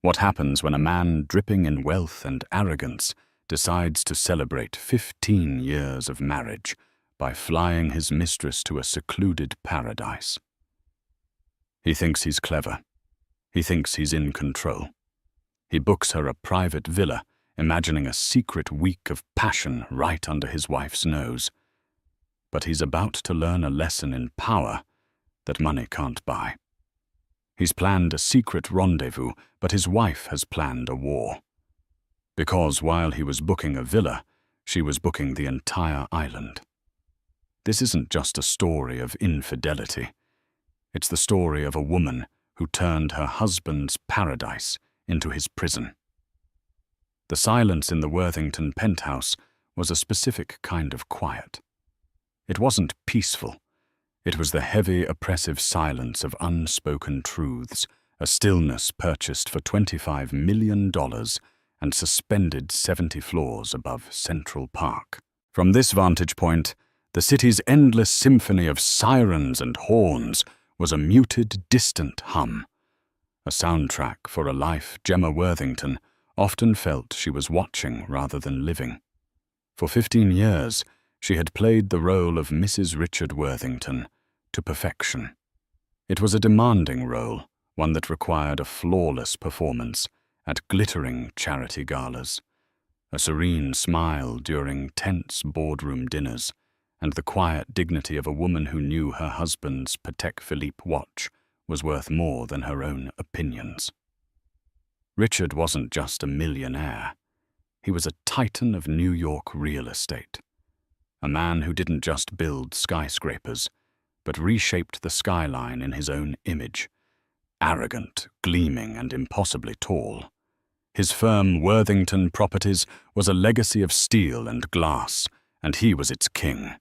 What happens when a man dripping in wealth and arrogance decides to celebrate 15 years of marriage by flying his mistress to a secluded paradise? He thinks he's clever. He thinks he's in control. He books her a private villa, imagining a secret week of passion right under his wife's nose. But he's about to learn a lesson in power that money can't buy. He's planned a secret rendezvous, but his wife has planned a war. Because while he was booking a villa, she was booking the entire island. This isn't just a story of infidelity. It's the story of a woman who turned her husband's paradise into his prison. The silence in the Worthington penthouse was a specific kind of quiet. It wasn't peaceful. It was the heavy, oppressive silence of unspoken truths, a stillness purchased for $25 million and suspended 70 floors above Central Park. From this vantage point, the city's endless symphony of sirens and horns was a muted, distant hum, a soundtrack for a life Gemma Worthington often felt she was watching rather than living. For 15 years, she had played the role of Mrs. Richard Worthington to perfection. It was a demanding role, one that required a flawless performance at glittering charity galas, a serene smile during tense boardroom dinners, and the quiet dignity of a woman who knew her husband's Patek Philippe watch was worth more than her own opinions. Richard wasn't just a millionaire. He was a titan of New York real estate. A man who didn't just build skyscrapers, but reshaped the skyline in his own image. Arrogant, gleaming, and impossibly tall. His firm Worthington Properties was a legacy of steel and glass, and he was its king.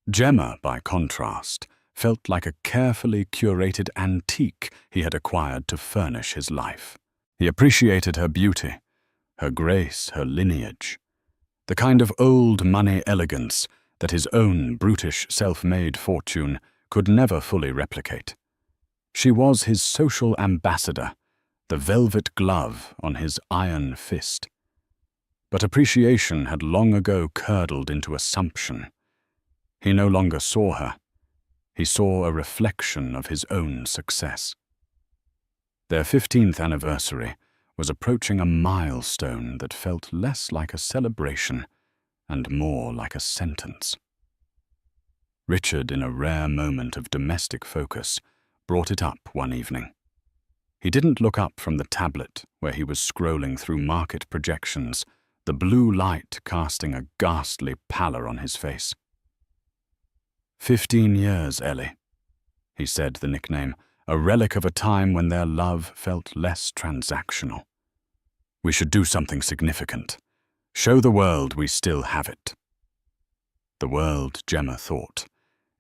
Gemma, by contrast, felt like a carefully curated antique he had acquired to furnish his life. He appreciated her beauty, her grace, her lineage, the kind of old money elegance that his own brutish self-made fortune could never fully replicate. She was his social ambassador, the velvet glove on his iron fist. But appreciation had long ago curdled into assumption. He no longer saw her. He saw a reflection of his own success. Their 15th anniversary was approaching a milestone that felt less like a celebration and more like a sentence. Richard, in a rare moment of domestic focus, brought it up one evening. He didn't look up from the tablet where he was scrolling through market projections, the blue light casting a ghastly pallor on his face. 15 years, Ellie, he said the nickname, a relic of a time when their love felt less transactional. We should do something significant. Show the world we still have it. The world, Gemma thought.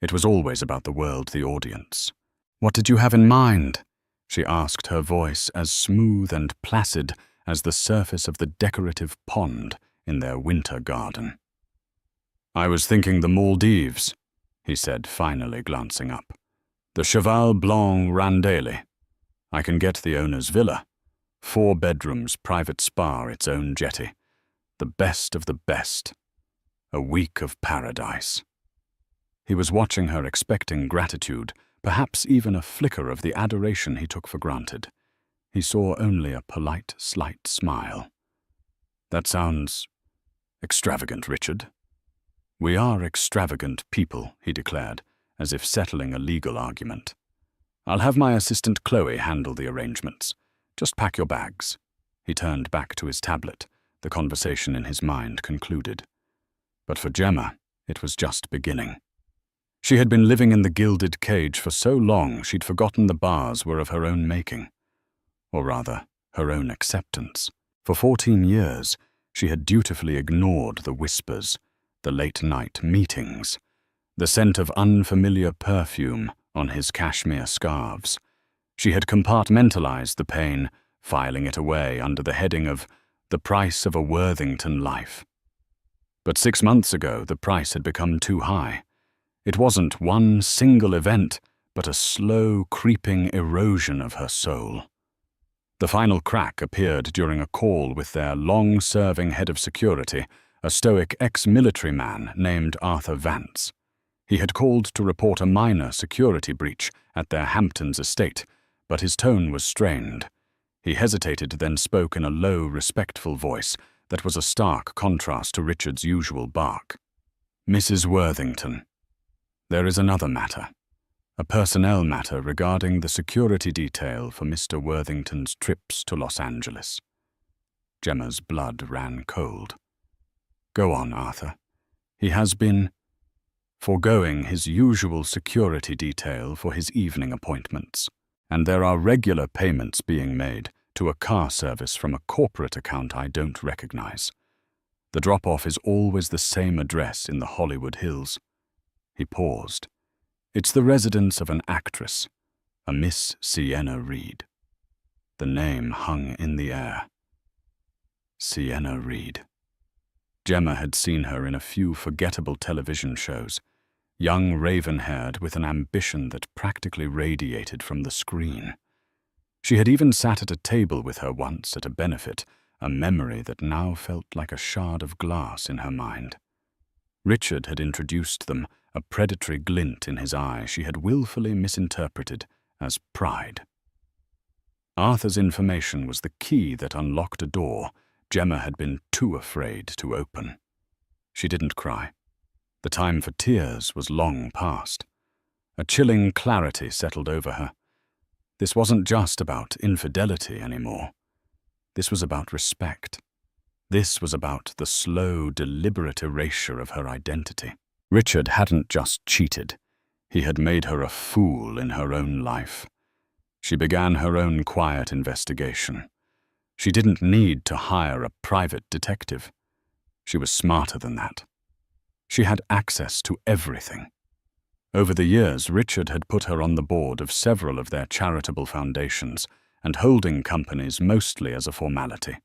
It was always about the world, the audience. What did you have in mind? She asked, her voice as smooth and placid as the surface of the decorative pond in their winter garden. I was thinking the Maldives, he said, finally glancing up. The Cheval Blanc Randaille. I can get the owner's villa. 4 bedrooms, private spa, its own jetty. The best of the best. A week of paradise. He was watching her, expecting gratitude, perhaps even a flicker of the adoration he took for granted. He saw only a polite, slight smile. That sounds extravagant, Richard. We are extravagant people, he declared, as if settling a legal argument. I'll have my assistant Chloe handle the arrangements. Just pack your bags. He turned back to his tablet, the conversation in his mind concluded. But for Gemma, it was just beginning. She had been living in the gilded cage for so long she'd forgotten the bars were of her own making. Or rather, her own acceptance. For 14 years, she had dutifully ignored the whispers, the late-night meetings, the scent of unfamiliar perfume on his cashmere scarves. She had compartmentalized the pain, filing it away under the heading of the price of a Worthington life. But 6 months ago, the price had become too high. It wasn't one single event, but a slow, creeping erosion of her soul. The final crack appeared during a call with their long-serving head of security, a stoic ex-military man named Arthur Vance. He had called to report a minor security breach at their Hamptons estate, but his tone was strained. He hesitated, then spoke in a low, respectful voice that was a stark contrast to Richard's usual bark. "Mrs. Worthington, there is another matter. A personnel matter regarding the security detail for Mr. Worthington's trips to Los Angeles." Gemma's blood ran cold. "Go on, Arthur. He has been foregoing his usual security detail for his evening appointments, and there are regular payments being made to a car service from a corporate account I don't recognize. The drop-off is always the same address in the Hollywood Hills." He paused. "It's the residence of an actress, a Miss Sienna Reed." The name hung in the air. Sienna Reed. Gemma had seen her in a few forgettable television shows, young raven-haired with an ambition that practically radiated from the screen. She had even sat at a table with her once at a benefit, a memory that now felt like a shard of glass in her mind. Richard had introduced them, a predatory glint in his eye she had willfully misinterpreted as pride. Arthur's information was the key that unlocked a door Gemma had been too afraid to open. She didn't cry. The time for tears was long past. A chilling clarity settled over her. This wasn't just about infidelity anymore. This was about respect. This was about the slow, deliberate erasure of her identity. Richard hadn't just cheated. He had made her a fool in her own life. She began her own quiet investigation. She didn't need to hire a private detective. She was smarter than that. She had access to everything. Over the years, Richard had put her on the board of several of their charitable foundations and holding companies mostly as a formality.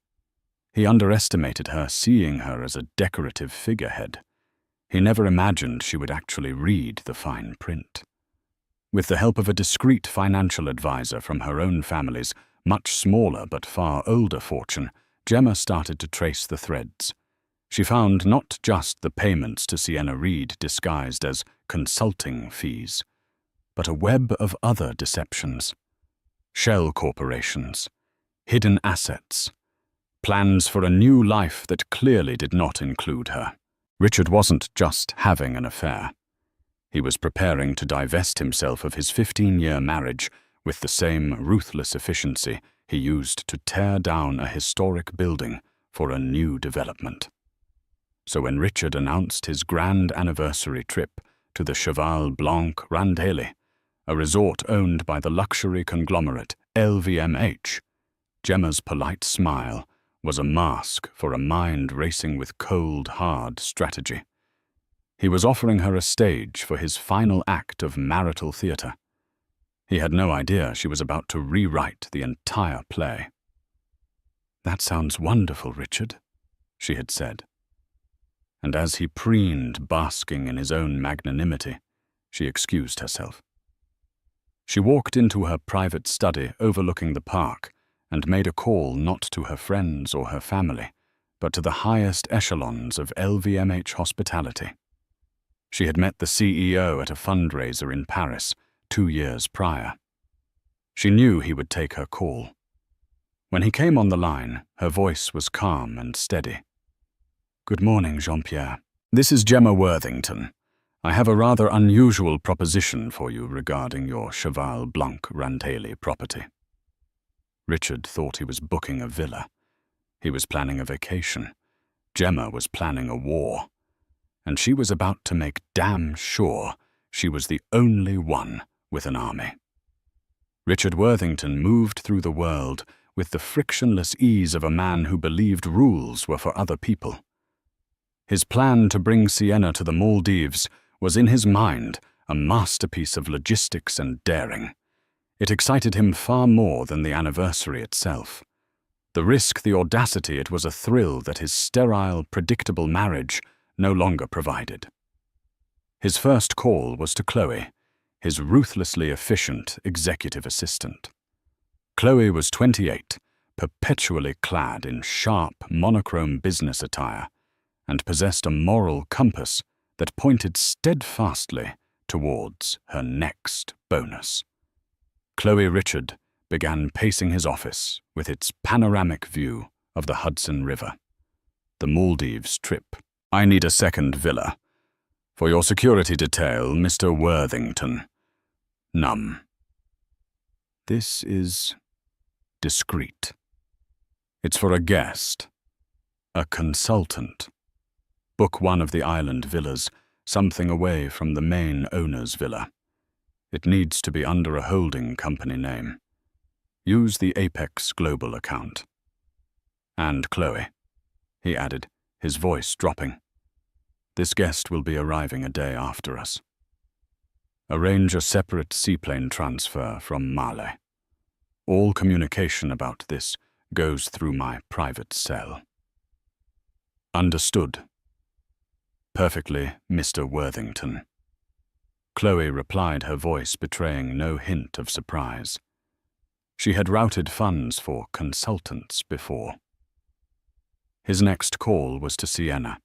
He underestimated her, seeing her as a decorative figurehead. He never imagined she would actually read the fine print. With the help of a discreet financial advisor from her own family's much smaller but far older fortune, Gemma started to trace the threads. She found not just the payments to Sienna Reed disguised as consulting fees, but a web of other deceptions. Shell corporations, hidden assets, plans for a new life that clearly did not include her. Richard wasn't just having an affair. He was preparing to divest himself of his 15-year marriage with the same ruthless efficiency he used to tear down a historic building for a new development. So when Richard announced his grand anniversary trip to the Cheval Blanc Randelli, a resort owned by the luxury conglomerate LVMH, Gemma's polite smile was a mask for a mind racing with cold, hard strategy. He was offering her a stage for his final act of marital theater. He had no idea she was about to rewrite the entire play. "That sounds wonderful, Richard," she had said. And as he preened, basking in his own magnanimity, she excused herself. She walked into her private study overlooking the park and made a call not to her friends or her family, but to the highest echelons of LVMH hospitality. She had met the CEO at a fundraiser in Paris 2 years prior. She knew he would take her call. When he came on the line, her voice was calm and steady. "Good morning, Jean-Pierre. This is Gemma Worthington. I have a rather unusual proposition for you regarding your Cheval Blanc Randelli property." Richard thought he was booking a villa. He was planning a vacation. Gemma was planning a war. And she was about to make damn sure she was the only one with an army. Richard Worthington moved through the world with the frictionless ease of a man who believed rules were for other people. His plan to bring Sienna to the Maldives was in his mind a masterpiece of logistics and daring. It excited him far more than the anniversary itself. The risk, the audacity, it was a thrill that his sterile, predictable marriage no longer provided. His first call was to Chloe, his ruthlessly efficient executive assistant. Chloe was 28, perpetually clad in sharp, monochrome business attire, and possessed a moral compass that pointed steadfastly towards her next bonus. Chloe Richard began pacing his office with its panoramic view of the Hudson River. The Maldives trip. I need a second villa. For your security detail, Mr. Worthington. Num. This is discreet. It's for a guest, a consultant. Book one of the island villas, something away from the main owner's villa. It needs to be under a holding company name. Use the Apex Global account. And Chloe, he added, his voice dropping. This guest will be arriving a day after us. Arrange a separate seaplane transfer from Male. All communication about this goes through my private cell. Understood. Perfectly, Mr. Worthington. Chloe replied, her voice betraying no hint of surprise. She had routed funds for consultants before. His next call was to Sienna.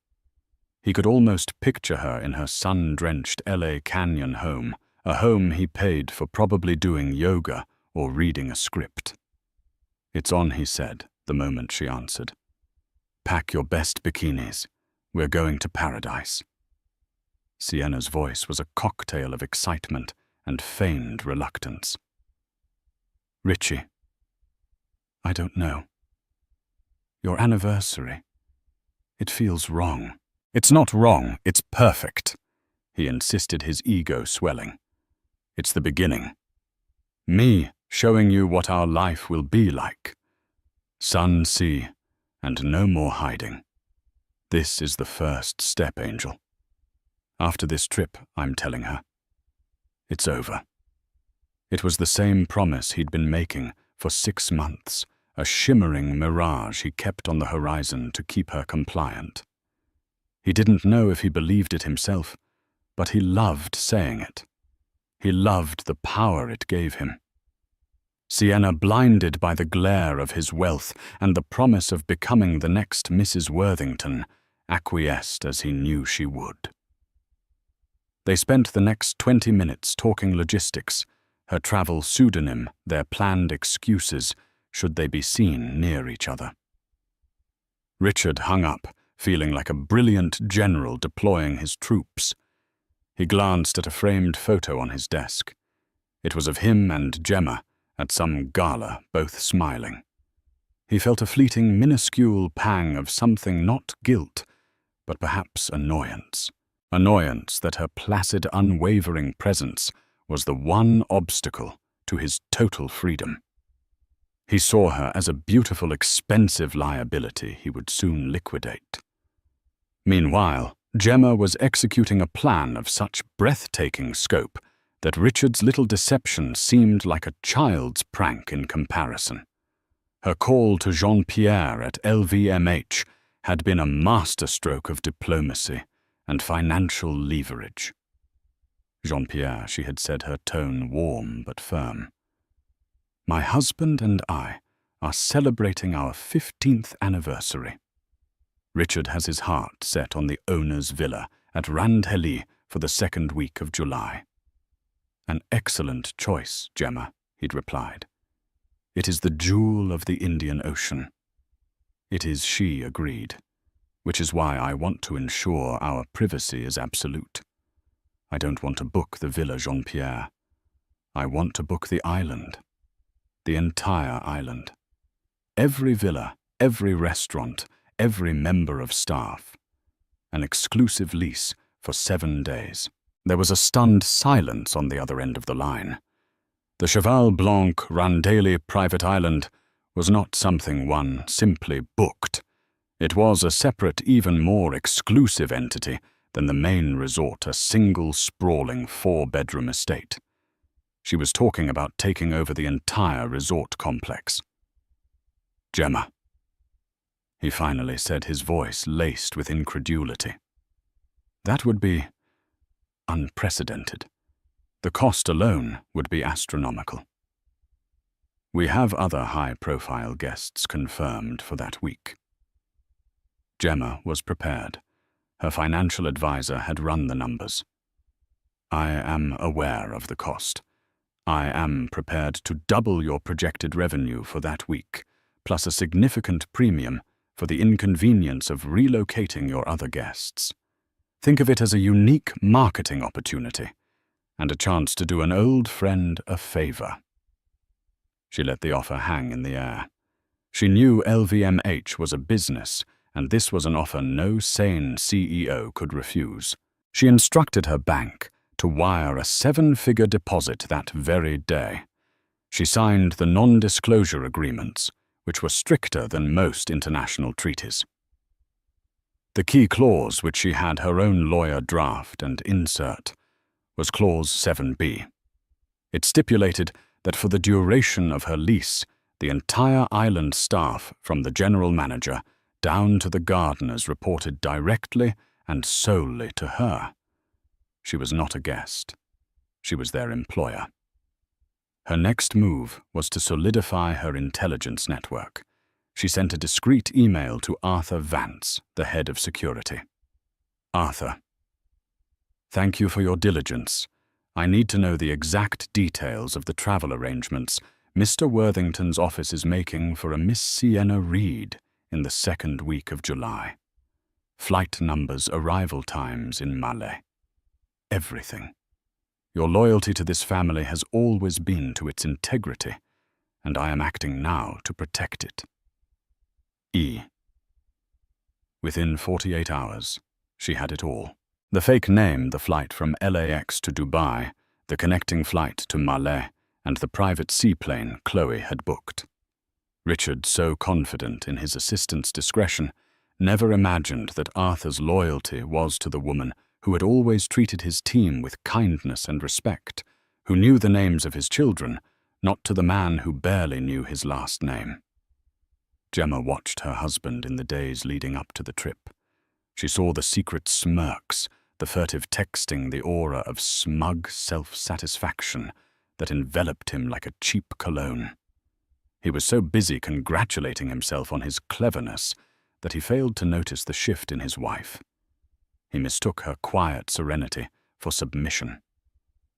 He could almost picture her in her sun-drenched LA Canyon home, a home he paid for probably doing yoga or reading a script. It's on, he said, the moment she answered. Pack your best bikinis. We're going to paradise. Sienna's voice was a cocktail of excitement and feigned reluctance. Richie, I don't know. Your anniversary. It feels wrong. It's not wrong, it's perfect, he insisted, his ego swelling. It's the beginning. Me showing you what our life will be like. Sun, sea, and no more hiding. This is the first step, Angel. After this trip, I'm telling her. It's over. It was the same promise he'd been making for 6 months, a shimmering mirage he kept on the horizon to keep her compliant. He didn't know if he believed it himself, but he loved saying it. He loved the power it gave him. Sienna, blinded by the glare of his wealth and the promise of becoming the next Mrs. Worthington, acquiesced as he knew she would. They spent the next 20 minutes talking logistics, her travel pseudonym, their planned excuses should they be seen near each other. Richard hung up, feeling like a brilliant general deploying his troops. He glanced at a framed photo on his desk. It was of him and Gemma at some gala, both smiling. He felt a fleeting, minuscule pang of something not guilt, but perhaps annoyance. Annoyance that her placid, unwavering presence was the one obstacle to his total freedom. He saw her as a beautiful, expensive liability he would soon liquidate. Meanwhile, Gemma was executing a plan of such breathtaking scope that Richard's little deception seemed like a child's prank in comparison. Her call to Jean-Pierre at LVMH had been a masterstroke of diplomacy and financial leverage. Jean-Pierre, she had said, her tone warm but firm. My husband and I are celebrating our 15th anniversary. Richard has his heart set on the owner's villa at Randhelly for the 2nd week of July. An excellent choice, Gemma, he'd replied. It is the jewel of the Indian Ocean. It is, she agreed, which is why I want to ensure our privacy is absolute. I don't want to book the Villa Jean-Pierre. I want to book the island. The entire island. Every villa, every restaurant, every member of staff. An exclusive lease for 7 days. There was a stunned silence on the other end of the line. The Cheval Blanc Randhelly private island was not something one simply booked. It was a separate, even more exclusive entity than the main resort, a single sprawling 4-bedroom estate. She was talking about taking over the entire resort complex. Gemma, he finally said, his voice laced with incredulity. That would be unprecedented. The cost alone would be astronomical. We have other high-profile guests confirmed for that week. Gemma was prepared. Her financial advisor had run the numbers. I am aware of the cost. I am prepared to double your projected revenue for that week, plus a significant premium for the inconvenience of relocating your other guests. Think of it as a unique marketing opportunity and a chance to do an old friend a favor. She let the offer hang in the air. She knew LVMH was a business, and this was an offer no sane CEO could refuse. She instructed her bank to wire a 7-figure deposit that very day. She signed the non-disclosure agreements, which were stricter than most international treaties. The key clause, which she had her own lawyer draft and insert, was Clause 7B. It stipulated that for the duration of her lease, the entire island staff, from the general manager down to the gardeners, reported directly and solely to her. She was not a guest. She was their employer. Her next move was to solidify her intelligence network. She sent a discreet email to Arthur Vance, the head of security. Arthur, thank you for your diligence. I need to know the exact details of the travel arrangements Mr. Worthington's office is making for a Miss Sienna Reed in the 2nd week of July. Flight numbers, arrival times in Malé. Everything. Your loyalty to this family has always been to its integrity, and I am acting now to protect it. E. Within 48 hours, she had it all. The fake name, the flight from LAX to Dubai, the connecting flight to Malé, and the private seaplane Chloe had booked. Richard, so confident in his assistant's discretion, never imagined that Arthur's loyalty was to the woman who had always treated his team with kindness and respect, who knew the names of his children, not to the man who barely knew his last name. Gemma watched her husband in the days leading up to the trip. She saw the secret smirks, the furtive texting, the aura of smug self-satisfaction that enveloped him like a cheap cologne. He was so busy congratulating himself on his cleverness that he failed to notice the shift in his wife. He mistook her quiet serenity for submission.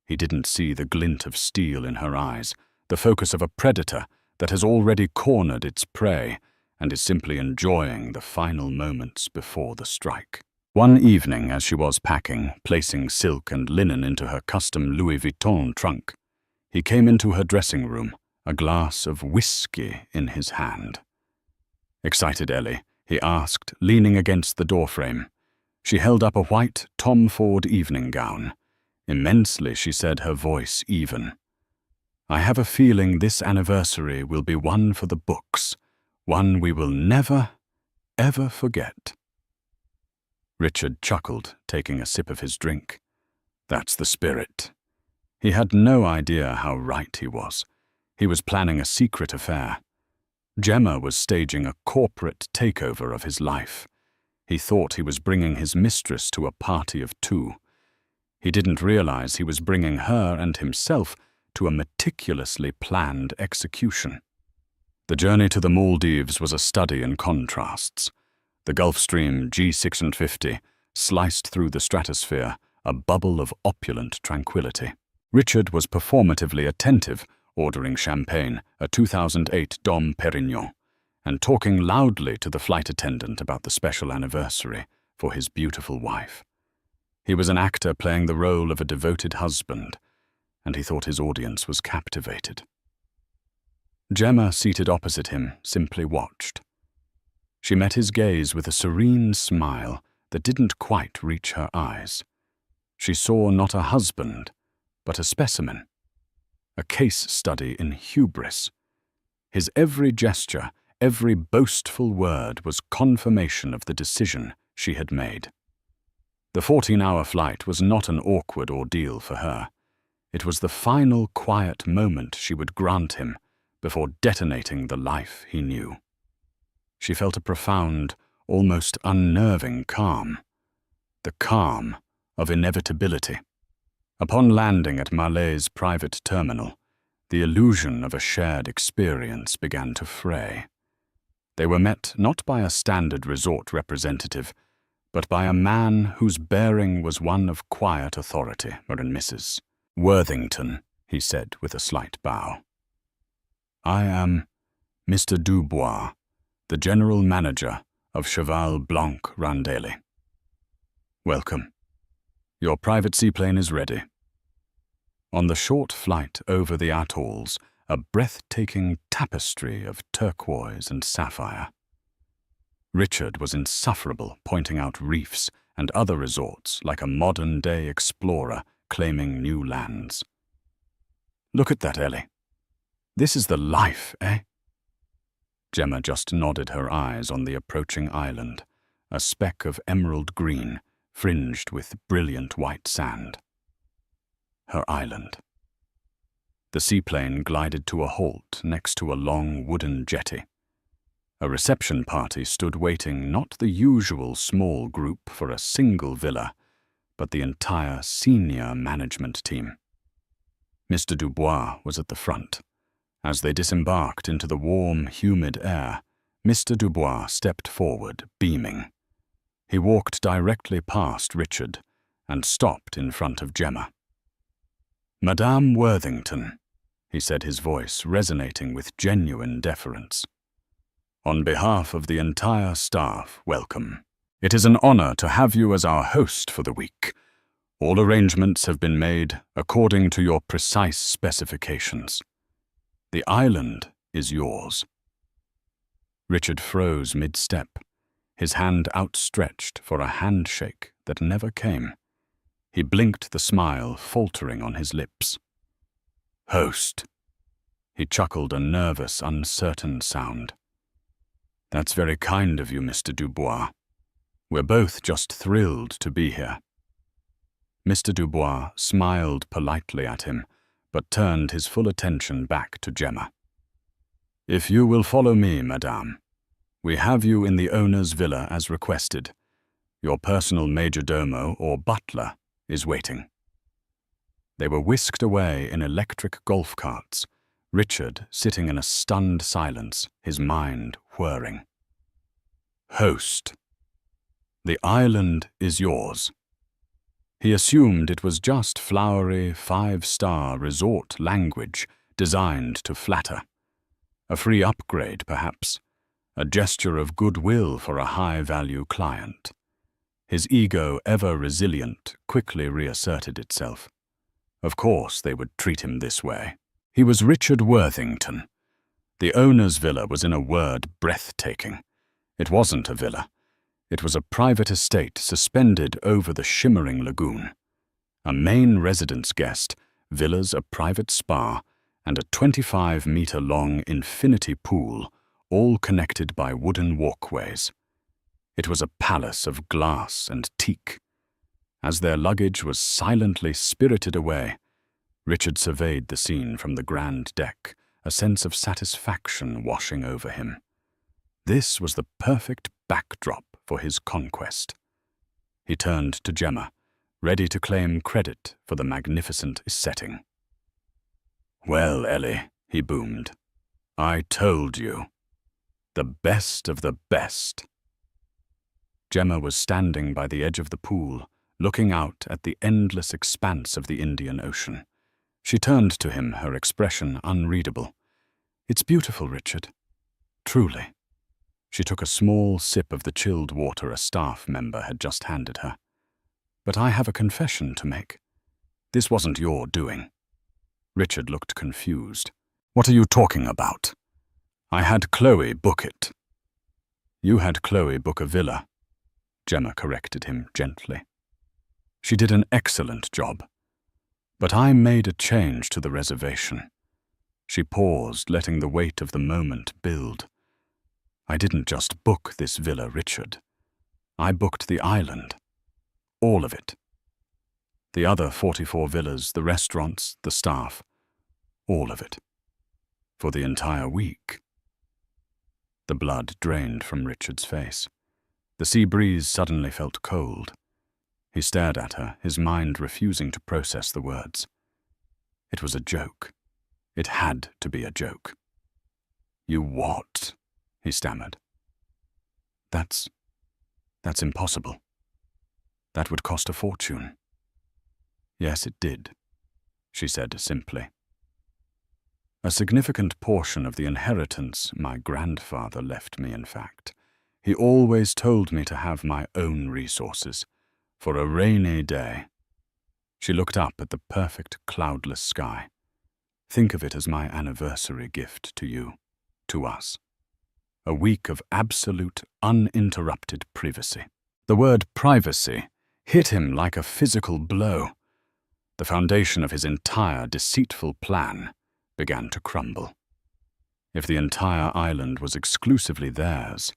He didn't see the glint of steel in her eyes, the focus of a predator that has already cornered its prey and is simply enjoying the final moments before the strike. One evening, as she was packing, placing silk and linen into her custom Louis Vuitton trunk, he came into her dressing room, a glass of whiskey in his hand. Excited Ellie, he asked, leaning against the doorframe. She held up a white Tom Ford evening gown. Immensely, she said, her voice even. I have a feeling this anniversary will be one for the books, one we will never, ever forget. Richard chuckled, taking a sip of his drink. That's the spirit. He had no idea how right he was. He was planning a secret affair. Gemma was staging a corporate takeover of his life. He thought he was bringing his mistress to a party of two. He didn't realize he was bringing her and himself to a meticulously planned execution. The journey to the Maldives was a study in contrasts. The Gulf Stream G650 sliced through the stratosphere, a bubble of opulent tranquility. Richard was performatively attentive, ordering champagne, a 2008 Dom Perignon, and talking loudly to the flight attendant about the special anniversary for his beautiful wife. He was an actor playing the role of a devoted husband, and he thought his audience was captivated. Gemma, seated opposite him, simply watched. She met his gaze with a serene smile that didn't quite reach her eyes. She saw not a husband, but a specimen, a case study in hubris. His every gesture, every boastful word was confirmation of the decision she had made. The 14-hour flight was not an awkward ordeal for her. It was the final quiet moment she would grant him before detonating the life he knew. She felt a profound, almost unnerving calm, the calm of inevitability. Upon landing at Malé's private terminal, The illusion of a shared experience began to fray. They were met not by a standard resort representative, but by a man whose bearing was one of quiet authority. Mrs. Worthington, he said with a slight bow. I am Mr. Dubois, the general manager of Cheval Blanc Randailly. Welcome. Your private seaplane is ready. On the short flight over the atolls, a breathtaking tapestry of turquoise and sapphire. Richard was insufferable, pointing out reefs and other resorts like a modern-day explorer claiming new lands. Look at that, Ellie. This is the life, eh? Gemma just nodded her eyes on the approaching island, a speck of emerald green fringed with brilliant white sand. Her island. The seaplane glided to a halt next to a long wooden jetty. A reception party stood waiting, not the usual small group for a single villa, but the entire senior management team. Mr. Dubois was at the front. As they disembarked into the warm, humid air, Mr. Dubois stepped forward, beaming. He walked directly past Richard and stopped in front of Gemma. Madame Worthington, he said, his voice resonating with genuine deference. On behalf of the entire staff, welcome. It is an honor to have you as our host for the week. All arrangements have been made according to your precise specifications. The island is yours. Richard froze mid-step, his hand outstretched for a handshake that never came. He blinked, the smile faltering on his lips. Host. He chuckled, a nervous, uncertain sound. That's very kind of you, Mr. Dubois. We're both just thrilled to be here. Mr. Dubois smiled politely at him, but turned his full attention back to Gemma. If you will follow me, madame, we have you in the owner's villa as requested. Your personal majordomo or butler is waiting. They were whisked away in electric golf carts, Richard sitting in a stunned silence, his mind whirring. Host. The island is yours. He assumed it was just flowery, five-star resort language designed to flatter. A free upgrade, perhaps. A gesture of goodwill for a high-value client. His ego, ever resilient, quickly reasserted itself. Of course they would treat him this way. He was Richard Worthington. The owner's villa was, in a word, breathtaking. It wasn't a villa. It was a private estate suspended over the shimmering lagoon. A main residence guest, villas, a private spa, and a 25-meter-long infinity pool, all connected by wooden walkways. It was a palace of glass and teak. As their luggage was silently spirited away, Richard surveyed the scene from the grand deck, a sense of satisfaction washing over him. This was the perfect backdrop for his conquest. He turned to Gemma, ready to claim credit for the magnificent setting. Well, Ellie, he boomed, I told you. The best of the best. Gemma was standing by the edge of the pool, looking out at the endless expanse of the Indian Ocean. She turned to him, her expression unreadable. It's beautiful, Richard. Truly. She took a small sip of the chilled water a staff member had just handed her. But I have a confession to make. This wasn't your doing. Richard looked confused. What are you talking about? I had Chloe book it. You had Chloe book a villa, Gemma corrected him gently. She did an excellent job. But I made a change to the reservation. She paused, letting the weight of the moment build. I didn't just book this villa, Richard. I booked the island. All of it. The other 44 villas, the restaurants, the staff. All of it. For the entire week. The blood drained from Richard's face. The sea breeze suddenly felt cold. He stared at her, his mind refusing to process the words. It was a joke. It had to be a joke. "You what?" he stammered. That's impossible. That would cost a fortune." "Yes, it did," she said simply. "A significant portion of the inheritance my grandfather left me, in fact. He always told me to have my own resources, for a rainy day." She looked up at the perfect cloudless sky. "Think of it as my anniversary gift to you, to us. A week of absolute, uninterrupted privacy." The word privacy hit him like a physical blow. The foundation of his entire deceitful plan began to crumble. If the entire island was exclusively theirs,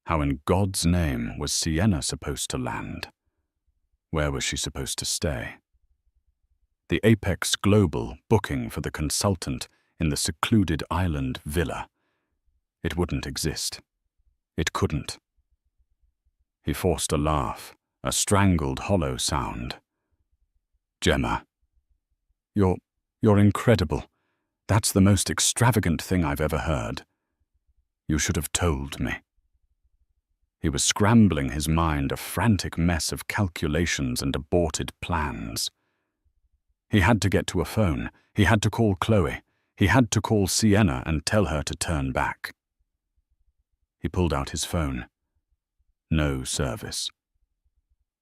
how in God's name was Sienna supposed to land? Where was she supposed to stay? The Apex Global booking for the consultant in the secluded island villa. It wouldn't exist. It couldn't. He forced a laugh, a strangled, hollow sound. "Gemma, you're incredible. That's the most extravagant thing I've ever heard. You should have told me." He was scrambling his mind, a frantic mess of calculations and aborted plans. He had to get to a phone. He had to call Chloe. He had to call Sienna and tell her to turn back. He pulled out his phone. No service.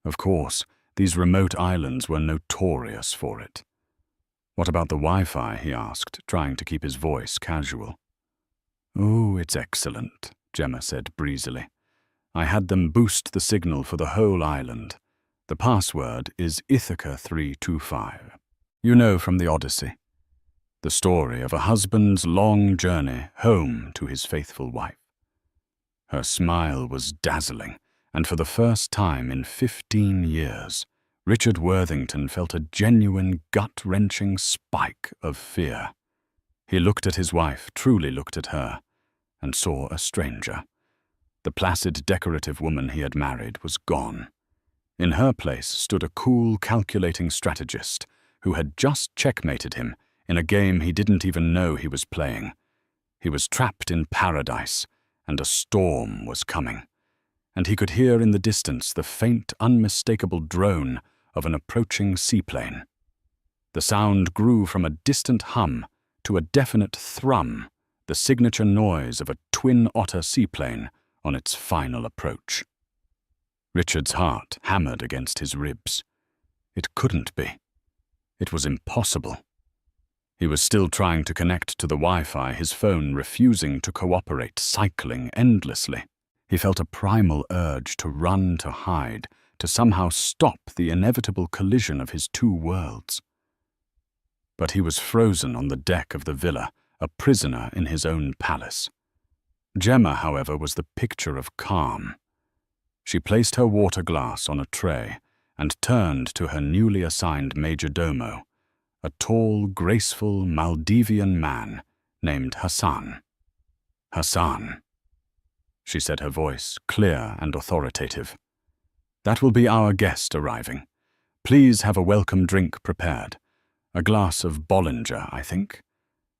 Of course, these remote islands were notorious for it. "What about the Wi-Fi?" he asked, trying to keep his voice casual. "Oh, it's excellent," Gemma said breezily. "I had them boost the signal for the whole island. The password is Ithaca 325. You know from the Odyssey. The story of a husband's long journey home to his faithful wife." Her smile was dazzling, and for the first time in 15 years, Richard Worthington felt a genuine, gut-wrenching spike of fear. He looked at his wife, truly looked at her, and saw a stranger. The placid, decorative woman he had married was gone. In her place stood a cool, calculating strategist who had just checkmated him in a game he didn't even know he was playing. He was trapped in paradise, and a storm was coming, and he could hear in the distance the faint, unmistakable drone of an approaching seaplane. The sound grew from a distant hum to a definite thrum, the signature noise of a twin otter seaplane on its final approach. Richard's heart hammered against his ribs. It couldn't be. It was impossible. He was still trying to connect to the Wi-Fi, his phone refusing to cooperate, cycling endlessly. He felt a primal urge to run, to hide, to somehow stop the inevitable collision of his two worlds. But he was frozen on the deck of the villa, a prisoner in his own palace. Gemma, however, was the picture of calm. She placed her water glass on a tray and turned to her newly assigned majordomo, a tall, graceful Maldivian man named Hassan. "Hassan," she said, her voice clear and authoritative. "That will be our guest arriving. Please have a welcome drink prepared. A glass of Bollinger, I think,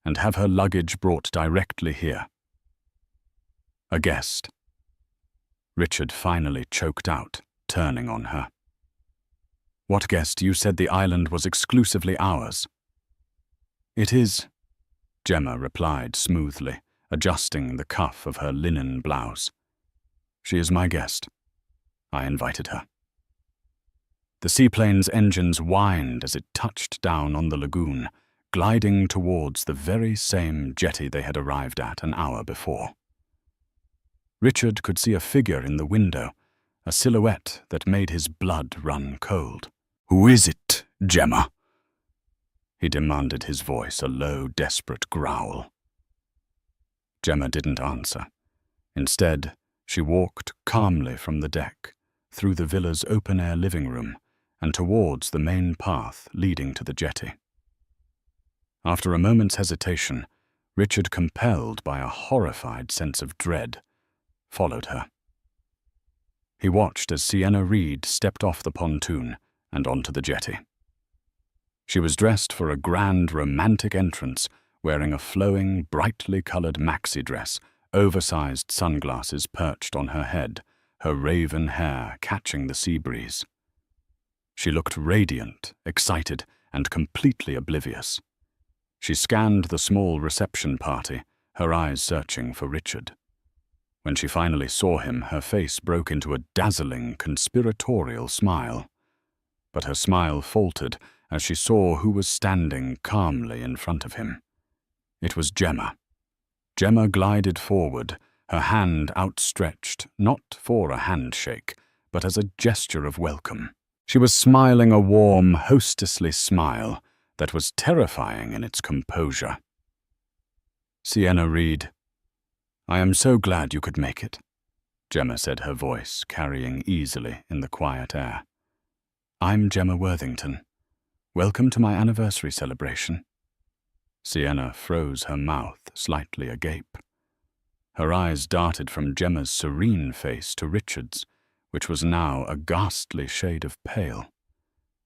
and have her luggage brought directly here." A guest. Richard finally choked out, turning on her. "What guest? You said the island was exclusively ours." "It is," Gemma replied smoothly, adjusting the cuff of her linen blouse. "She is my guest. I invited her." The seaplane's engines whined as it touched down on the lagoon, gliding towards the very same jetty they had arrived at an hour before. Richard could see a figure in the window, a silhouette that made his blood run cold. "Who is it, Gemma?" he demanded, his voice a low, desperate growl. Gemma didn't answer. Instead, she walked calmly from the deck, through the villa's open-air living room, and towards the main path leading to the jetty. After a moment's hesitation, Richard, compelled by a horrified sense of dread, followed her. He watched as Sienna Reed stepped off the pontoon and onto the jetty. She was dressed for a grand, romantic entrance wearing a flowing, brightly coloured maxi dress, oversized sunglasses perched on her head, her raven hair catching the sea breeze. She looked radiant, excited, and completely oblivious. She scanned the small reception party, her eyes searching for Richard. When she finally saw him, her face broke into a dazzling, conspiratorial smile. But her smile faltered as she saw who was standing calmly in front of him. It was Gemma. Gemma glided forward, her hand outstretched, not for a handshake, but as a gesture of welcome. She was smiling a warm, hostessly smile that was terrifying in its composure. "Sienna Reed, I am so glad you could make it," Gemma said, her voice carrying easily in the quiet air. "I'm Gemma Worthington. Welcome to my anniversary celebration." Sienna froze her mouth slightly agape. Her eyes darted from Gemma's serene face to Richard's, which was now a ghastly shade of pale.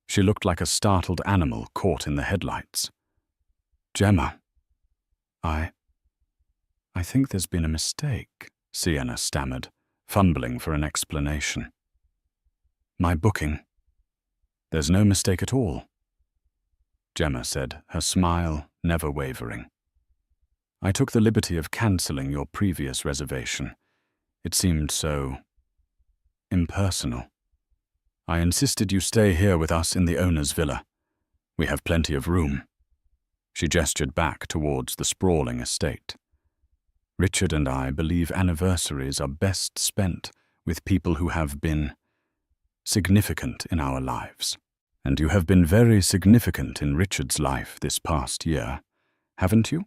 She looked like a startled animal caught in the headlights. "Gemma, I think there's been a mistake," Sienna stammered, fumbling for an explanation. "My booking. There's no mistake at all," Gemma said, her smile never wavering. "I took the liberty of cancelling your previous reservation. It seemed so impersonal. I insisted you stay here with us in the owner's villa. We have plenty of room." She gestured back towards the sprawling estate. "Richard and I believe anniversaries are best spent with people who have been significant in our lives. And you have been very significant in Richard's life this past year, haven't you?"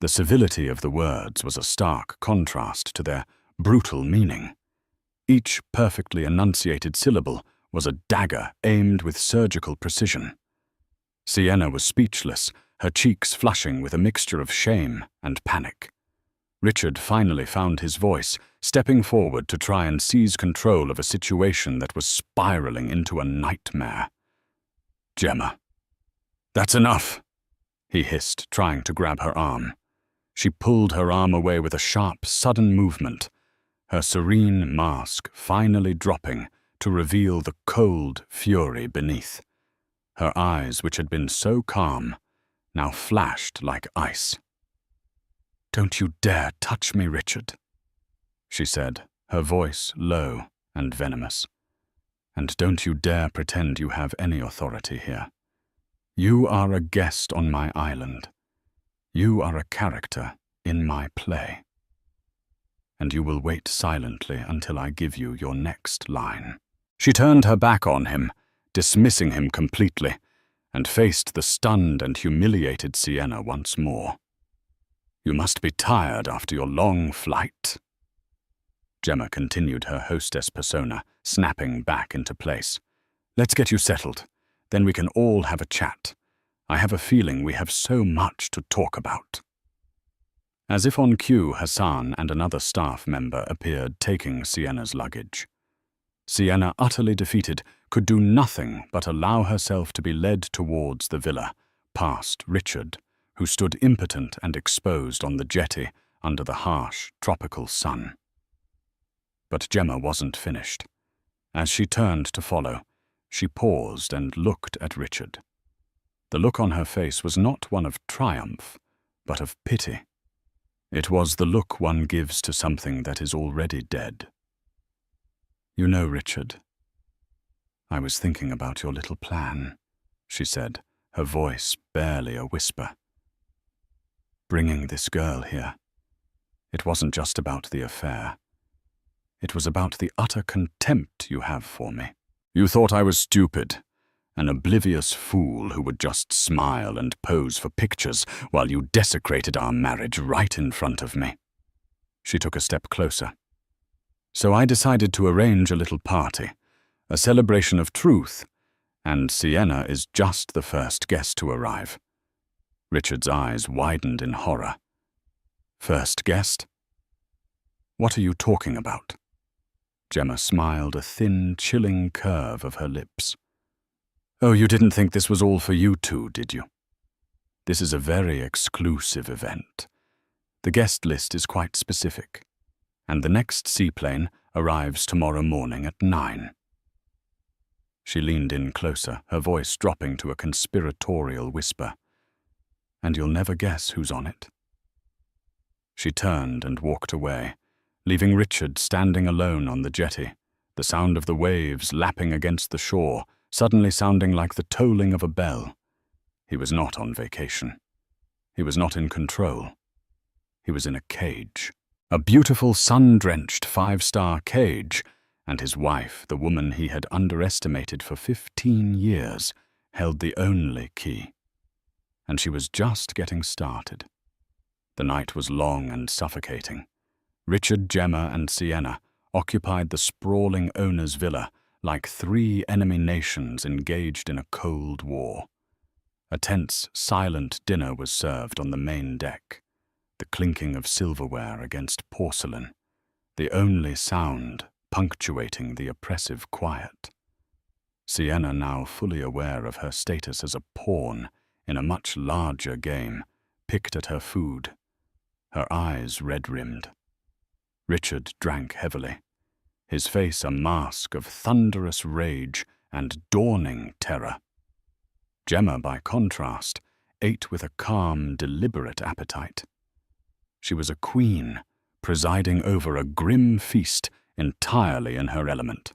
The civility of the words was a stark contrast to their brutal meaning. Each perfectly enunciated syllable was a dagger aimed with surgical precision. Sienna was speechless, her cheeks flushing with a mixture of shame and panic. Richard finally found his voice, stepping forward to try and seize control of a situation that was spiraling into a nightmare. "Gemma, that's enough," he hissed, trying to grab her arm. She pulled her arm away with a sharp, sudden movement, her serene mask finally dropping to reveal the cold fury beneath. Her eyes, which had been so calm, now flashed like ice. "Don't you dare touch me, Richard," she said, her voice low and venomous. "And don't you dare pretend you have any authority here. You are a guest on my island. You are a character in my play. And you will wait silently until I give you your next line." She turned her back on him, dismissing him completely, and faced the stunned and humiliated Sienna once more. "You must be tired after your long flight." Gemma continued her hostess persona, snapping back into place. "Let's get you settled. Then we can all have a chat. I have a feeling we have so much to talk about." As if on cue, Hassan and another staff member appeared taking Sienna's luggage. Sienna, utterly defeated, could do nothing but allow herself to be led towards the villa, past Richard, who stood impotent and exposed on the jetty under the harsh, tropical sun. But Gemma wasn't finished. As she turned to follow, she paused and looked at Richard. The look on her face was not one of triumph, but of pity. It was the look one gives to something that is already dead. "You know, Richard, I was thinking about your little plan," she said, her voice barely a whisper. "Bringing this girl here. It wasn't just about the affair. It was about the utter contempt you have for me. You thought I was stupid, an oblivious fool who would just smile and pose for pictures while you desecrated our marriage right in front of me." She took a step closer. "So I decided to arrange a little party, a celebration of truth, and Sienna is just the first guest to arrive." Richard's eyes widened in horror. "First guest? What are you talking about?" Gemma smiled a thin, chilling curve of her lips. "Oh, you didn't think this was all for you two, did you?" This is a very exclusive event. The guest list is quite specific, and the next seaplane arrives tomorrow morning at 9. She leaned in closer, her voice dropping to a conspiratorial whisper. And you'll never guess who's on it. She turned and walked away, leaving Richard standing alone on the jetty, the sound of the waves lapping against the shore, suddenly sounding like the tolling of a bell. He was not on vacation. He was not in control. He was in a cage. A beautiful, sun-drenched 5-star cage, and his wife, the woman he had underestimated for 15 years, held the only key. And she was just getting started. The night was long and suffocating. Richard, Gemma, and Sienna occupied the sprawling owner's villa like 3 enemy nations engaged in a cold war. A tense, silent dinner was served on the main deck, the clinking of silverware against porcelain, the only sound punctuating the oppressive quiet. Sienna, now fully aware of her status as a pawn in a much larger game, picked at her food, her eyes red-rimmed. Richard drank heavily, his face a mask of thunderous rage and dawning terror. Gemma, by contrast, ate with a calm, deliberate appetite. She was a queen, presiding over a grim feast entirely in her element.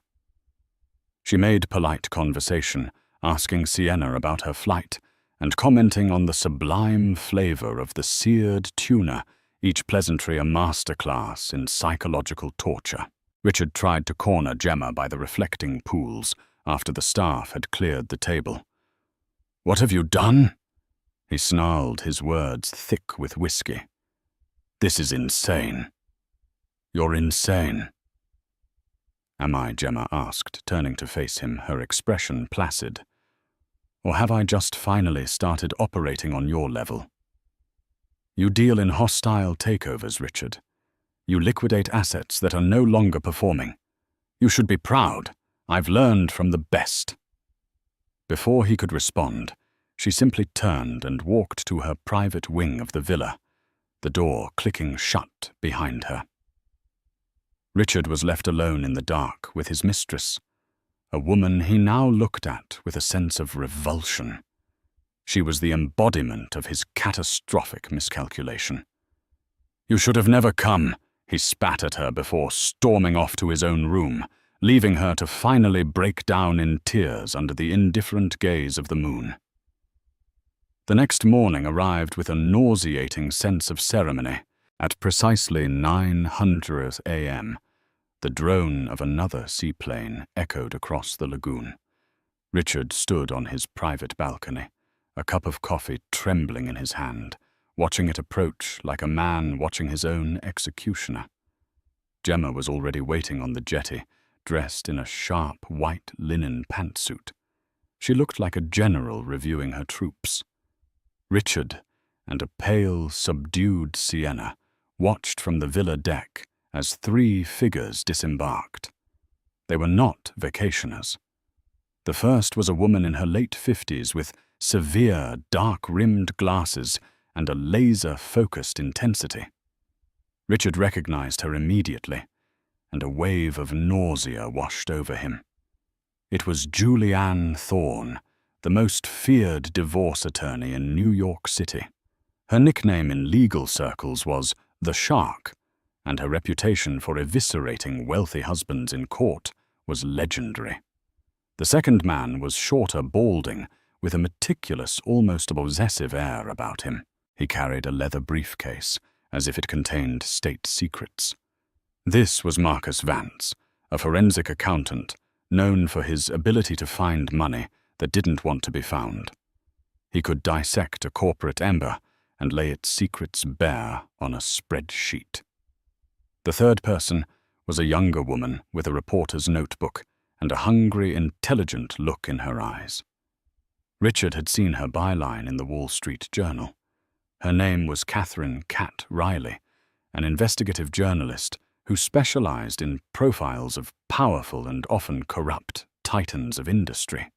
She made polite conversation, asking Sienna about her flight and commenting on the sublime flavor of the seared tuna, each pleasantry a masterclass in psychological torture. Richard tried to corner Gemma by the reflecting pools after the staff had cleared the table. "What have you done?" He snarled, his words thick with whiskey. "This is insane. You're insane." "Am I?" Gemma asked, turning to face him, her expression placid. "Or have I just finally started operating on your level? You deal in hostile takeovers, Richard. You liquidate assets that are no longer performing. You should be proud. I've learned from the best." Before he could respond, she simply turned and walked to her private wing of the villa, the door clicking shut behind her. Richard was left alone in the dark with his mistress, a woman he now looked at with a sense of revulsion. She was the embodiment of his catastrophic miscalculation. "You should have never come," he spat at her before storming off to his own room, leaving her to finally break down in tears under the indifferent gaze of the moon. The next morning arrived with a nauseating sense of ceremony. At precisely 9:00 a.m., the drone of another seaplane echoed across the lagoon. Richard stood on his private balcony, a cup of coffee trembling in his hand, watching it approach like a man watching his own executioner. Gemma was already waiting on the jetty, dressed in a sharp white linen pantsuit. She looked like a general reviewing her troops. Richard and a pale, subdued Sienna watched from the villa deck as 3 figures disembarked. They were not vacationers. The first was a woman in her late 50s with severe, dark-rimmed glasses and a laser-focused intensity. Richard recognized her immediately, and a wave of nausea washed over him. It was Julianne Thorne, the most feared divorce attorney in New York City. Her nickname in legal circles was the Shark, and her reputation for eviscerating wealthy husbands in court was legendary. The second man was shorter, balding, with a meticulous, almost obsessive air about him. He carried a leather briefcase, as if it contained state secrets. This was Marcus Vance, a forensic accountant, known for his ability to find money that didn't want to be found. He could dissect a corporate ember and lay its secrets bare on a spreadsheet. The third person was a younger woman with a reporter's notebook and a hungry, intelligent look in her eyes. Richard had seen her byline in the Wall Street Journal. Her name was Catherine "Cat" Riley, an investigative journalist who specialized in profiles of powerful and often corrupt titans of industry.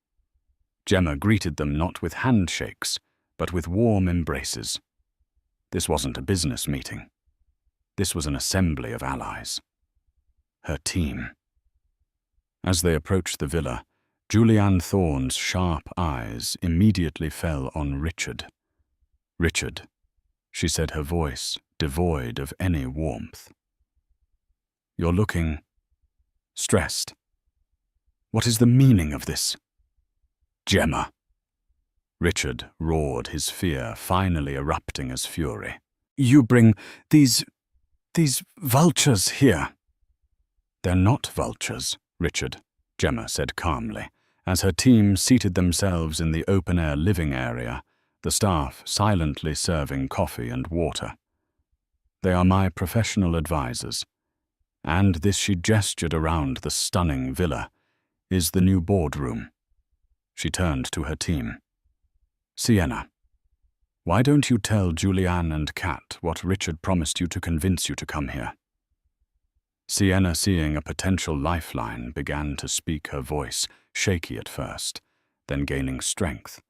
Gemma greeted them not with handshakes, but with warm embraces. This wasn't a business meeting. This was an assembly of allies. Her team. As they approached the villa, Julianne Thorne's sharp eyes immediately fell on Richard. "Richard," she said, her voice devoid of any warmth. "You're looking stressed. What is the meaning of this?" "Gemma!" Richard roared, his fear finally erupting as fury. "You bring these vultures here." "They're not vultures, Richard," Gemma said calmly, as her team seated themselves in the open-air living area, the staff silently serving coffee and water. "They are my professional advisors, and this," she gestured around the stunning villa, "is the new boardroom." She turned to her team. "Sienna, why don't you tell Julianne and Kat what Richard promised you to convince you to come here?" Sienna, seeing a potential lifeline, began to speak, her voice shaky at first, then gaining strength.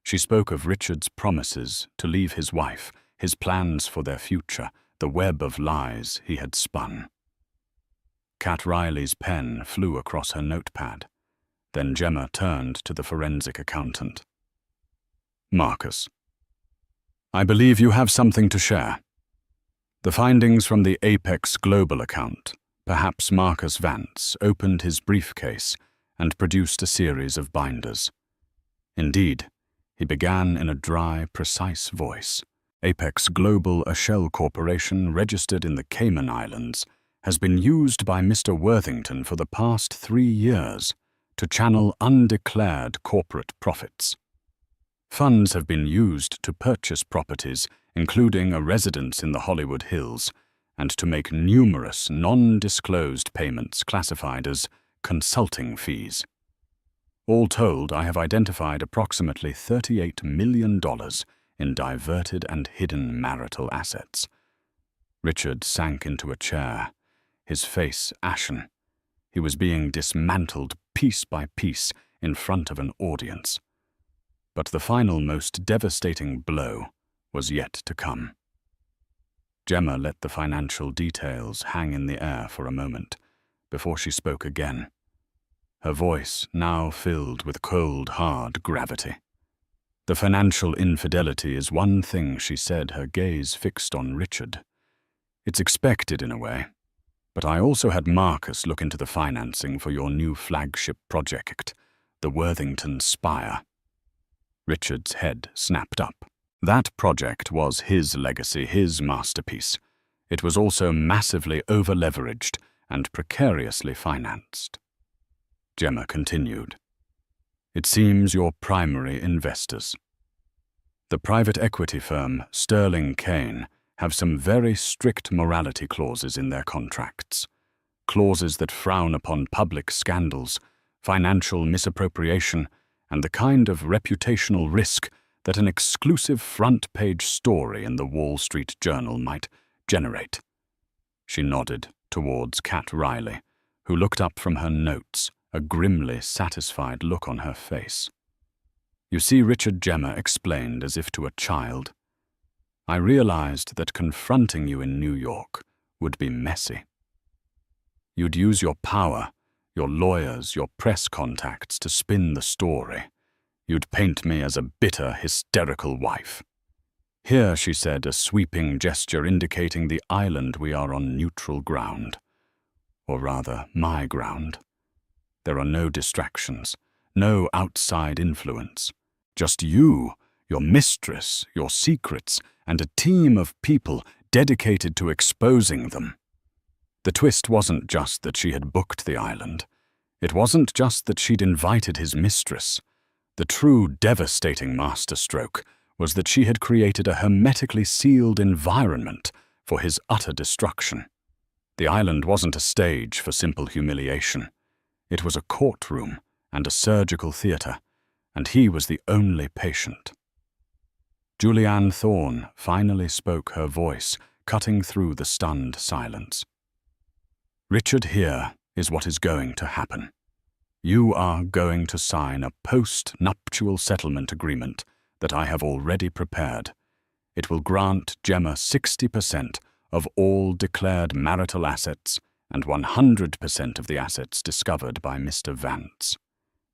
She spoke of Richard's promises to leave his wife, his plans for their future, the web of lies he had spun. Kat Riley's pen flew across her notepad. Then Gemma turned to the forensic accountant. "Marcus, I believe you have something to share. The findings from the Apex Global account. Perhaps Marcus Vance opened his briefcase and produced a series of binders. Indeed, he began in a dry, precise voice. Apex Global, a shell corporation registered in the Cayman Islands, has been used by Mr. Worthington for the past 3 years to channel undeclared corporate profits. Funds have been used to purchase properties, including a residence in the Hollywood Hills, and to make numerous non-disclosed payments classified as consulting fees. All told, I have identified approximately $38 million in diverted and hidden marital assets." Richard sank into a chair, his face ashen. He was being dismantled piece by piece in front of an audience. But the final, most devastating blow was yet to come. Gemma let the financial details hang in the air for a moment before she spoke again, her voice now filled with cold, hard gravity. "The financial infidelity is one thing," she said, her gaze fixed on Richard. "It's expected in a way, but I also had Marcus look into the financing for your new flagship project, the Worthington Spire." Richard's head snapped up. That project was his legacy, his masterpiece. It was also massively over-leveraged and precariously financed. Gemma continued. "It seems your primary investors. The private equity firm Sterling Kane have some very strict morality clauses in their contracts. Clauses that frown upon public scandals, financial misappropriation, and the kind of reputational risk that an exclusive front-page story in the Wall Street Journal might generate." She nodded towards Kat Riley, who looked up from her notes, a grimly satisfied look on her face. "You see," Richard, Gemma explained as if to a child, "I realized that confronting you in New York would be messy. You'd use your power, your lawyers, your press contacts to spin the story. You'd paint me as a bitter, hysterical wife. Here," she said, a sweeping gesture indicating the island, "we are on neutral ground. Or rather, my ground. There are no distractions, no outside influence. Just you, your mistress, your secrets, and a team of people dedicated to exposing them." The twist wasn't just that she had booked the island. It wasn't just that she'd invited his mistress. The true devastating masterstroke was that she had created a hermetically sealed environment for his utter destruction. The island wasn't a stage for simple humiliation. It was a courtroom and a surgical theater, and he was the only patient. Julianne Thorne finally spoke, her voice cutting through the stunned silence. "Richard, here is what is going to happen. You are going to sign a post-nuptial settlement agreement that I have already prepared. It will grant Gemma 60% of all declared marital assets and 100% of the assets discovered by Mr. Vance.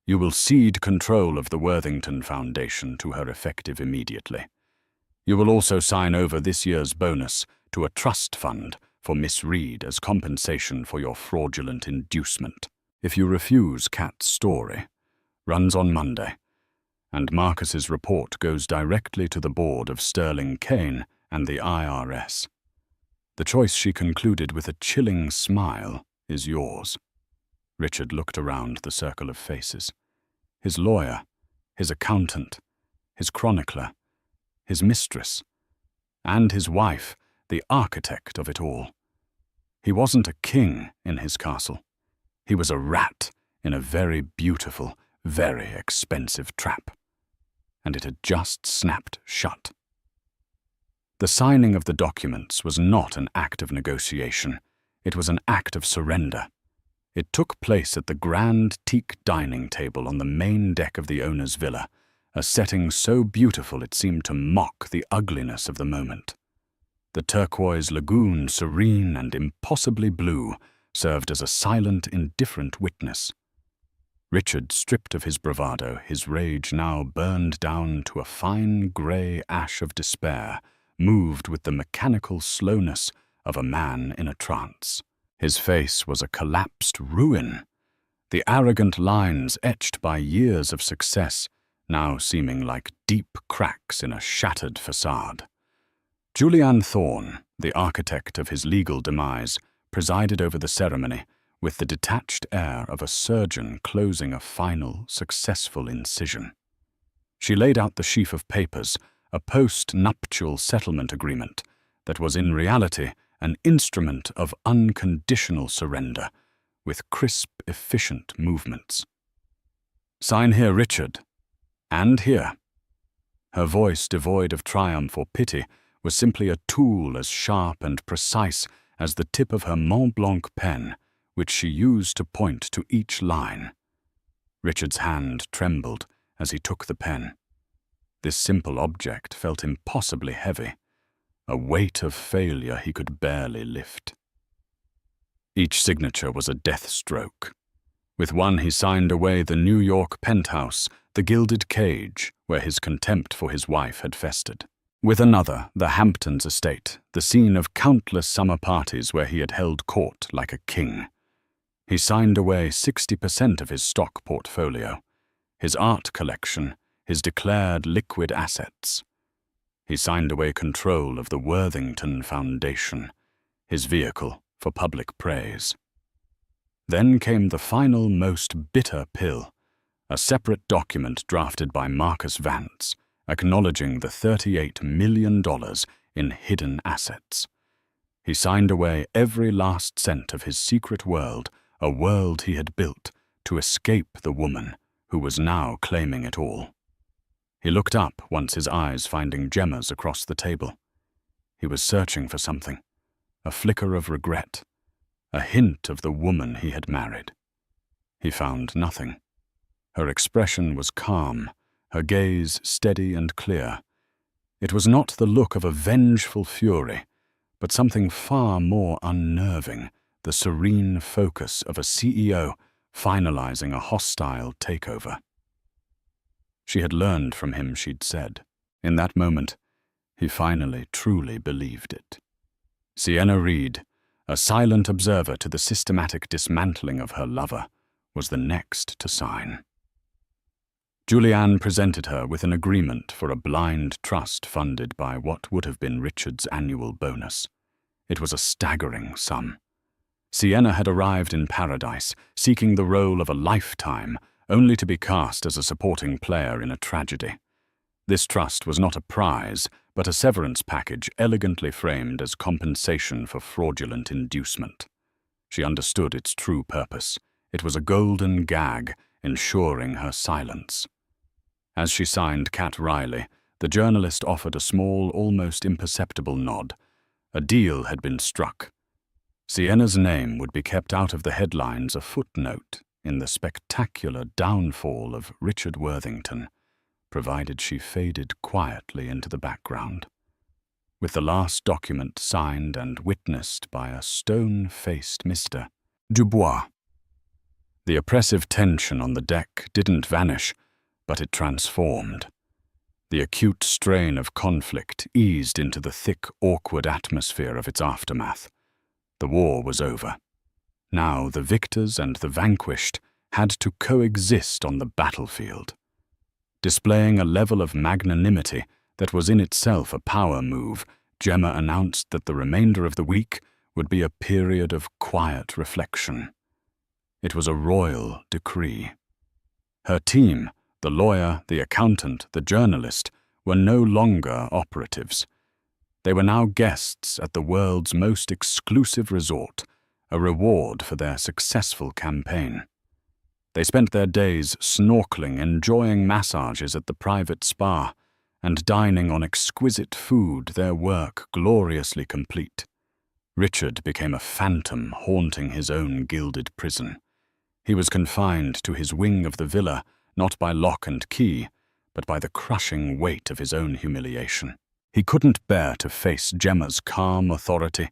You will cede control of the Worthington Foundation to her effective immediately. You will also sign over this year's bonus to a trust fund for Miss Reed as compensation for your fraudulent inducement. If you refuse Kat's story, runs on Monday, and Marcus's report goes directly to the board of Sterling Kane and the IRS. The choice, she concluded with a chilling smile, is yours. Richard looked around the circle of faces. His lawyer, his accountant, his chronicler, his mistress, and his wife, the architect of it all. He wasn't a king in his castle. He was a rat in a very beautiful, very expensive trap. And it had just snapped shut. The signing of the documents was not an act of negotiation. It was an act of surrender. It took place at the grand teak dining table on the main deck of the owner's villa, a setting so beautiful it seemed to mock the ugliness of the moment. The turquoise lagoon, serene and impossibly blue, served as a silent, indifferent witness. Richard, stripped of his bravado, his rage now burned down to a fine grey ash of despair, moved with the mechanical slowness of a man in a trance. His face was a collapsed ruin, the arrogant lines etched by years of success now seeming like deep cracks in a shattered facade. Julianne Thorne, the architect of his legal demise, presided over the ceremony with the detached air of a surgeon closing a final, successful incision. She laid out the sheaf of papers, a post-nuptial settlement agreement that was in reality an instrument of unconditional surrender, with crisp, efficient movements. "Sign here, Richard. And here." Her voice, devoid of triumph or pity, was simply a tool as sharp and precise as the tip of her Mont Blanc pen, which she used to point to each line. Richard's hand trembled as he took the pen. This simple object felt impossibly heavy, a weight of failure he could barely lift. Each signature was a death stroke. With one he signed away the New York penthouse, the gilded cage where his contempt for his wife had festered. With another, the Hamptons estate, the scene of countless summer parties where he had held court like a king. He signed away 60% of his stock portfolio, his art collection, his declared liquid assets. He signed away control of the Worthington Foundation, his vehicle for public praise. Then came the final, most bitter pill, a separate document drafted by Marcus Vance, acknowledging the $38 million in hidden assets. He signed away every last cent of his secret world, a world he had built to escape the woman who was now claiming it all. He looked up once, his eyes finding Gemma's across the table. He was searching for something, a flicker of regret, a hint of the woman he had married. He found nothing. Her expression was calm, her gaze steady and clear. It was not the look of a vengeful fury, but something far more unnerving, the serene focus of a CEO finalizing a hostile takeover. She had learned from him, she'd said. In that moment, he finally truly believed it. Sienna Reed, a silent observer to the systematic dismantling of her lover, was the next to sign. Julianne presented her with an agreement for a blind trust funded by what would have been Richard's annual bonus. It was a staggering sum. Sienna had arrived in paradise, seeking the role of a lifetime, only to be cast as a supporting player in a tragedy. This trust was not a prize, but a severance package elegantly framed as compensation for fraudulent inducement. She understood its true purpose. It was a golden gag, ensuring her silence. As she signed Kat Riley, the journalist offered a small, almost imperceptible nod. A deal had been struck. Sienna's name would be kept out of the headlines, a footnote in the spectacular downfall of Richard Worthington, provided she faded quietly into the background, with the last document signed and witnessed by a stone-faced Mr. Dubois. The oppressive tension on the deck didn't vanish, but it transformed. The acute strain of conflict eased into the thick, awkward atmosphere of its aftermath. The war was over. Now the victors and the vanquished had to coexist on the battlefield. Displaying a level of magnanimity that was in itself a power move, Gemma announced that the remainder of the week would be a period of quiet reflection. It was a royal decree. Her team, the lawyer, the accountant, the journalist, were no longer operatives. They were now guests at the world's most exclusive resort, a reward for their successful campaign. They spent their days snorkeling, enjoying massages at the private spa, and dining on exquisite food, their work gloriously complete. Richard became a phantom haunting his own gilded prison. He was confined to his wing of the villa, not by lock and key, but by the crushing weight of his own humiliation. He couldn't bear to face Gemma's calm authority,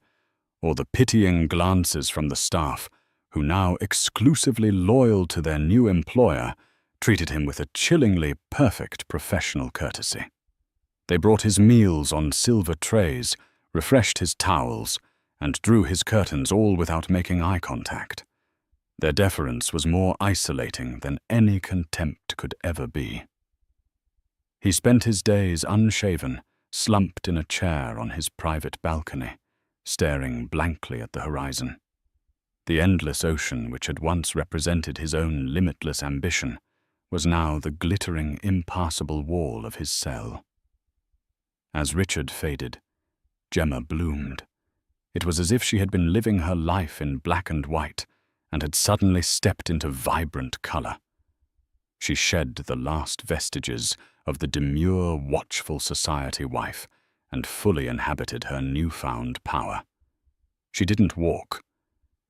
or the pitying glances from the staff, who now exclusively loyal to their new employer, treated him with a chillingly perfect professional courtesy. They brought his meals on silver trays, refreshed his towels, and drew his curtains all without making eye contact. Their deference was more isolating than any contempt could ever be. He spent his days unshaven, slumped in a chair on his private balcony, staring blankly at the horizon. The endless ocean which had once represented his own limitless ambition was now the glittering, impassable wall of his cell. As Richard faded, Gemma bloomed. It was as if she had been living her life in black and white and had suddenly stepped into vibrant color. She shed the last vestiges of the demure, watchful society wife and fully inhabited her newfound power. She didn't walk.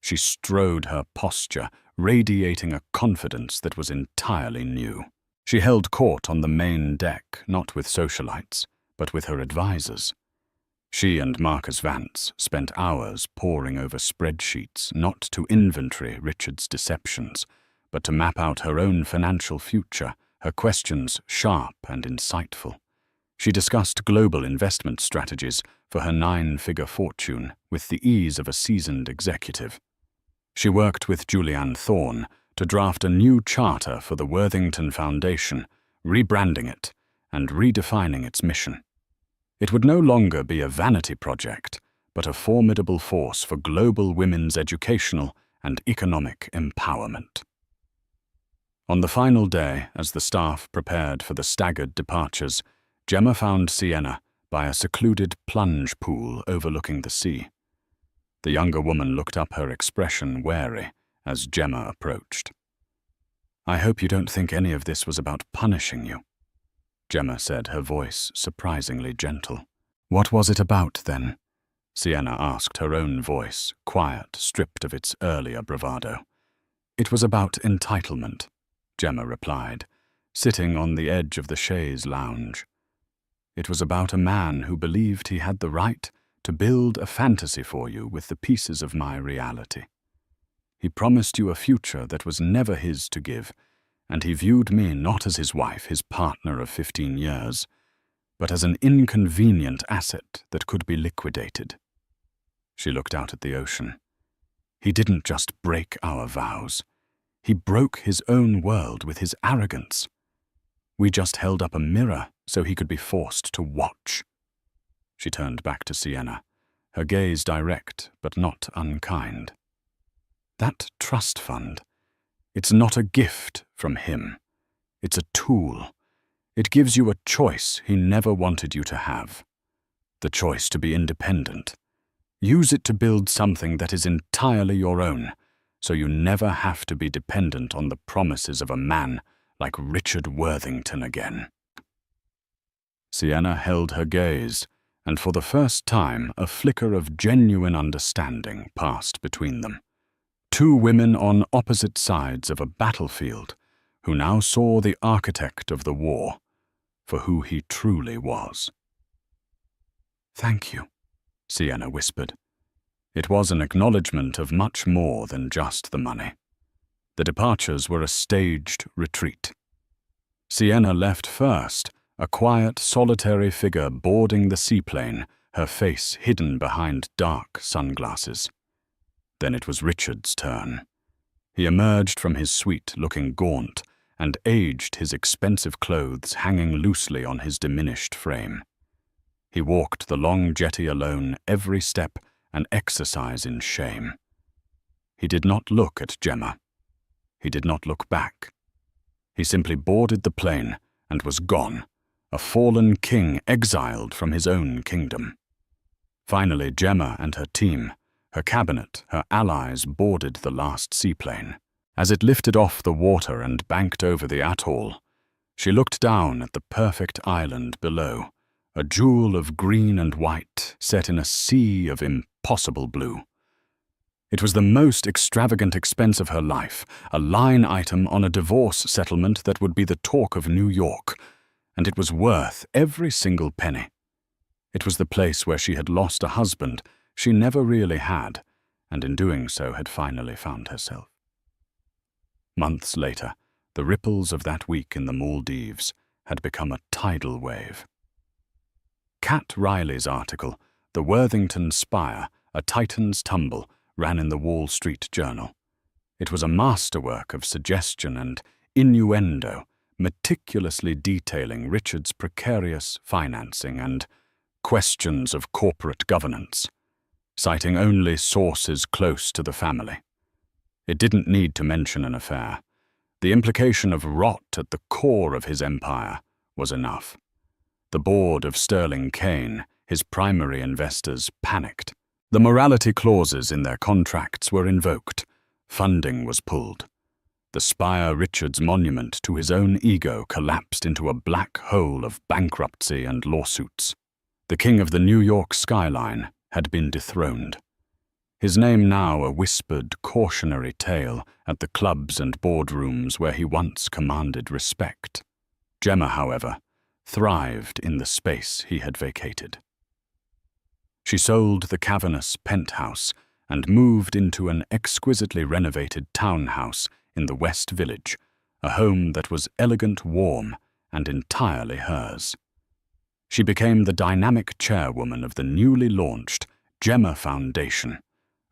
She strode her posture, radiating a confidence that was entirely new. She held court on the main deck, not with socialites, but with her advisors. She and Marcus Vance spent hours poring over spreadsheets, not to inventory Richard's deceptions, but to map out her own financial future, her questions sharp and insightful. She discussed global investment strategies for her 9-figure fortune with the ease of a seasoned executive. She worked with Julianne Thorne to draft a new charter for the Worthington Foundation, rebranding it and redefining its mission. It would no longer be a vanity project, but a formidable force for global women's educational and economic empowerment. On the final day, as the staff prepared for the staggered departures, Gemma found Sienna by a secluded plunge pool overlooking the sea. The younger woman looked up, her expression wary, as Gemma approached. "I hope you don't think any of this was about punishing you," Gemma said, her voice surprisingly gentle. "What was it about, then?" Sienna asked, her own voice, quiet, stripped of its earlier bravado. "It was about entitlement," Gemma replied, sitting on the edge of the chaise lounge. "It was about a man who believed he had the right to build a fantasy for you with the pieces of my reality. He promised you a future that was never his to give, and he viewed me not as his wife, his partner of 15 years, but as an inconvenient asset that could be liquidated." She looked out at the ocean. "He didn't just break our vows. He broke his own world with his arrogance. We just held up a mirror so he could be forced to watch." She turned back to Sienna, her gaze direct but not unkind. "That trust fund, it's not a gift from him. It's a tool. It gives you a choice he never wanted you to have. The choice to be independent. Use it to build something that is entirely your own, so you never have to be dependent on the promises of a man like Richard Worthington again." Sienna held her gaze, and for the first time a flicker of genuine understanding passed between them. Two women on opposite sides of a battlefield, who now saw the architect of the war, for who he truly was. "Thank you," Sienna whispered. It was an acknowledgement of much more than just the money. The departures were a staged retreat. Sienna left first, a quiet, solitary figure boarding the seaplane, her face hidden behind dark sunglasses. Then it was Richard's turn. He emerged from his suite looking gaunt and aged, his expensive clothes hanging loosely on his diminished frame. He walked the long jetty alone, every step an exercise in shame. He did not look at Gemma. He did not look back. He simply boarded the plane and was gone, a fallen king exiled from his own kingdom. Finally, Gemma and her team, her cabinet, her allies boarded the last seaplane. As it lifted off the water and banked over the atoll, she looked down at the perfect island below, a jewel of green and white set in a sea of impossible blue. It was the most extravagant expense of her life, a line item on a divorce settlement that would be the talk of New York, and it was worth every single penny. It was the place where she had lost a husband she never really had, and in doing so had finally found herself. Months later, the ripples of that week in the Maldives had become a tidal wave. Cat Riley's article, "The Worthington Spire, a Titan's Tumble," ran in the Wall Street Journal. It was a masterwork of suggestion and innuendo, meticulously detailing Richard's precarious financing and questions of corporate governance, citing only sources close to the family. It didn't need to mention an affair. The implication of rot at the core of his empire was enough. The board of Sterling Kane, his primary investors, panicked. The morality clauses in their contracts were invoked. Funding was pulled. The Spire Richards monument to his own ego collapsed into a black hole of bankruptcy and lawsuits. The king of the New York skyline had been dethroned. His name now a whispered, cautionary tale at the clubs and boardrooms where he once commanded respect. Gemma, however, thrived in the space he had vacated. She sold the cavernous penthouse and moved into an exquisitely renovated townhouse in the West Village, a home that was elegant, warm, and entirely hers. She became the dynamic chairwoman of the newly launched Gemma Foundation,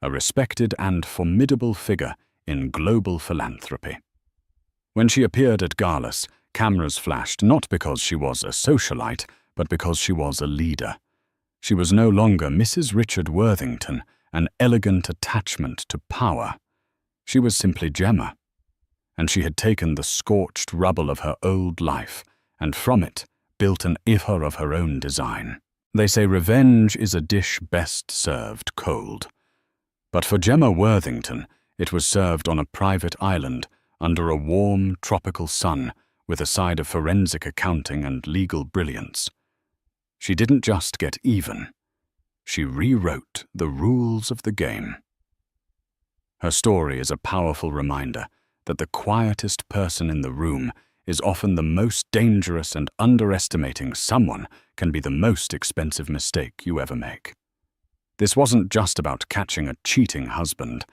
a respected and formidable figure in global philanthropy. When she appeared at galas, cameras flashed not because she was a socialite, but because she was a leader. She was no longer Mrs. Richard Worthington, an elegant attachment to power. She was simply Gemma, and she had taken the scorched rubble of her old life, and from it built an Ifa of her own design. They say revenge is a dish best served cold. But for Gemma Worthington, it was served on a private island under a warm, tropical sun with a side of forensic accounting and legal brilliance. She didn't just get even. She rewrote the rules of the game. Her story is a powerful reminder that the quietest person in the room is often the most dangerous, and underestimating someone can be the most expensive mistake you ever make. This wasn't just about catching a cheating husband.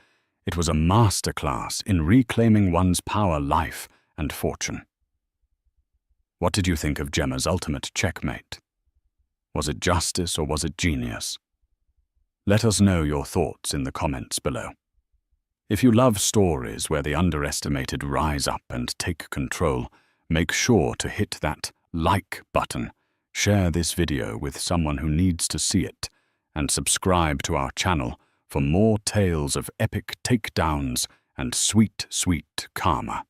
It was a masterclass in reclaiming one's power, life, and fortune. What did you think of Gemma's ultimate checkmate? Was it justice or was it genius? Let us know your thoughts in the comments below. If you love stories where the underestimated rise up and take control, make sure to hit that like button, share this video with someone who needs to see it, and subscribe to our channel for more tales of epic takedowns and sweet, sweet karma.